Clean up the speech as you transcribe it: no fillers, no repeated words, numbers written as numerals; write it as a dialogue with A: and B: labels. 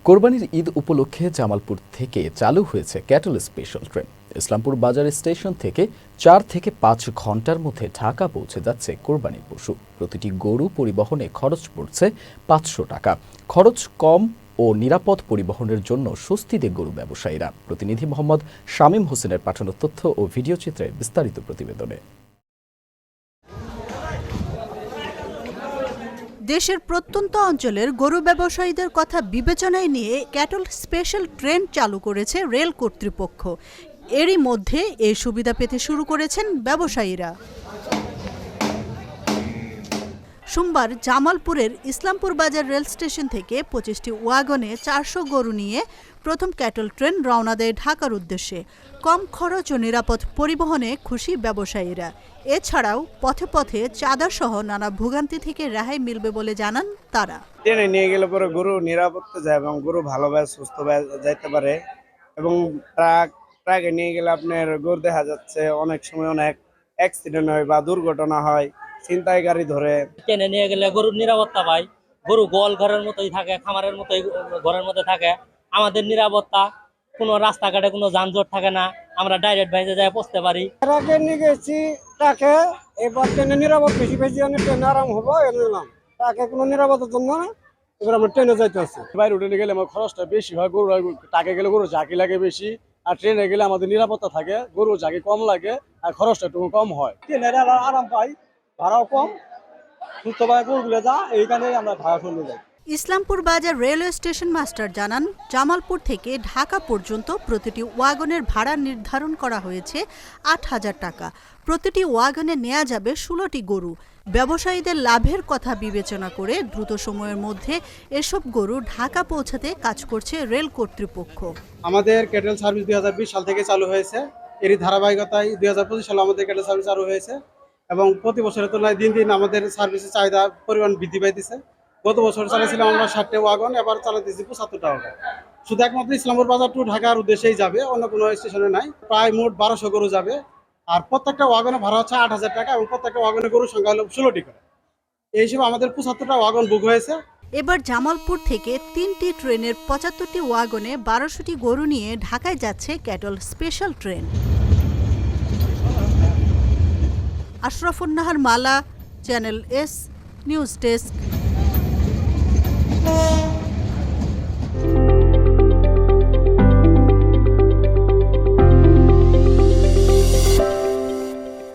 A: কোরবানির ঈদ উপলক্ষে জামালপুর থেকে চালু হয়েছে ক্যাটল স্পেশাল ট্রেন। ইসলামপুর বাজার স্টেশন থেকে 4 থেকে 5 ঘন্টার মধ্যে ঢাকা পৌঁছে যাচ্ছে কোরবানির পশু। প্রতিটি গরু পরিবহনে খরচ পড়ছে 500 টাকা। খরচ কম ও নিরাপদ পরিবহনের জন্য স্বস্তিতে গরু ব্যবসায়ীরা। প্রতিনিধি মোহাম্মদ শামীম হোসেনের পাঠানো তথ্য ও ভিডিও চিত্রে বিস্তারিত প্রতিবেদনে।
B: দেশের প্রত্যন্ত অঞ্চলের গরু ব্যবসায়ীদের কথা বিবেচনায় নিয়ে ক্যাটল স্পেশাল ট্রেন চালু করেছে রেল কর্তৃপক্ষ। এরই মধ্যে এই সুবিধা পেতে শুরু করেছেন ব্যবসায়ীরা। সোমবার জামালপুরের ইসলামপুর বাজার রেল স্টেশন থেকে 25টি ওয়াগনে 400 গরু নিয়ে প্রথম ক্যাটল ট্রেন রওনা দেয় ঢাকার উদ্দেশ্যে। কম খরচ ও নিরাপদ পরিবহনে খুশি ব্যবসায়ীরা। এছাড়াও পথে পথে চাঁদা সহ নানা ভোগান্তি থেকে রেহাই মিলবে বলে জানান তারা।
C: ট্রেনে নিয়ে গেলে পরে গরু নিরাপত্তা যায় এবং গরু ভালোভাবে সুস্থভাবে যাইতে পারে। এবং ট্রাকে নিয়ে গেলে আপনার গরু দেখা যাচ্ছে অনেক সময় অনেক অ্যাক্সিডেন্ট হয় বা দুর্ঘটনা হয়, ছিনতাইকারী ধরে।
D: ট্রেনে নিয়ে গেলে গরুর নিরাপত্তা পাই, গরু গোয়াল ঘরের মতোই থাকে, খামারের মতোই ঘরের মধ্যে থাকে। আমাদের নিরাপত্তা, কোনো রাস্তাঘাটে কোনো যানজট থাকে না, আমরা ডাইরেক্ট বাইরে যায় পৌঁছতে পারি।
C: ট্রাকে নিয়ে গেছি, ট্রাকে এবার ট্রেনে নিরাপদ বেশি ট্রেনে আরাম হবো এলাম। ট্রাকে কোনো নিরাপত্তার জন্য এবার আমরা ট্রেনে যাইতে আছি।
E: বাইরে উঠে গেলে আমার খরচটা বেশি হয়, গরু ট্রাকে গেলে গরু ঝাঁকি লাগে বেশি, আর ট্রেনে গেলে আমাদের নিরাপত্তা থাকে, গরু ঝাঁকি কম লাগে আর খরচটা একটু কম হয়।
C: ট্রেনের আরাম পাই, ভাড়াও কম, সুস্থভাবে গরুগুলো যা এইখানে আমরা ভাড়া চলে যাই।
B: ইসলামপুর বাজার রেলওয়ে স্টেশন মাস্টার জানান, জামালপুর থেকে ঢাকা পর্যন্ত প্রতিটি ওয়াগনের ভাড়া নির্ধারণ করা হয়েছে 8,000 টাকা। প্রতিটি ওয়াগনে নেওয়া যাবে 16টি গরু। ব্যবসায়ীদের লাভের কথা বিবেচনা করে দ্রুত সময়ের মধ্যে এসব গরু ঢাকা পৌঁছাতে কাজ করছে রেল কর্তৃপক্ষ।
C: আমাদের ক্যাটেল সার্ভিস 2020 সাল থেকে চালু হয়েছে। এরই ধারাবাহিকতায় 2025 সালে আমাদের ক্যাটেল সার্ভিস চালু হয়েছে এবং প্রতি বছরের তুলনায় দিন দিন আমাদের সার্ভিসের চাহিদা পরিমাণ বৃদ্ধি পাইতেছে। গত বছর চালাইছিলাম আমরা 60টা ওয়াগন, এবার চালাতেছি 75টা ওয়াগন। শুধু একমাত্র ইসলামপুর বাজার টু ঢাকার উদ্দেশ্যেই যাবে, অন্য কোনো স্টেশনে নাই। প্রায় মোট 1200 গরু যাবে, আর প্রত্যেকটা ওয়াগনে ভাড়া হচ্ছে 8,000 টাকা এবং প্রত্যেকটা ওয়াগনের গরুর সংখ্যা হলো 16টি করে। এই হিসেবে আমাদের 75টা ওয়াগন বুক হয়েছে।
B: এবার জামালপুর থেকে 3টি ট্রেনের 75টি ওয়াগনে 1200টি গরু নিয়ে ঢাকায় যাচ্ছে cattle special train. Ashrafun Nahar মালা, চ্যানেল এস নিউজ ডেস্ক।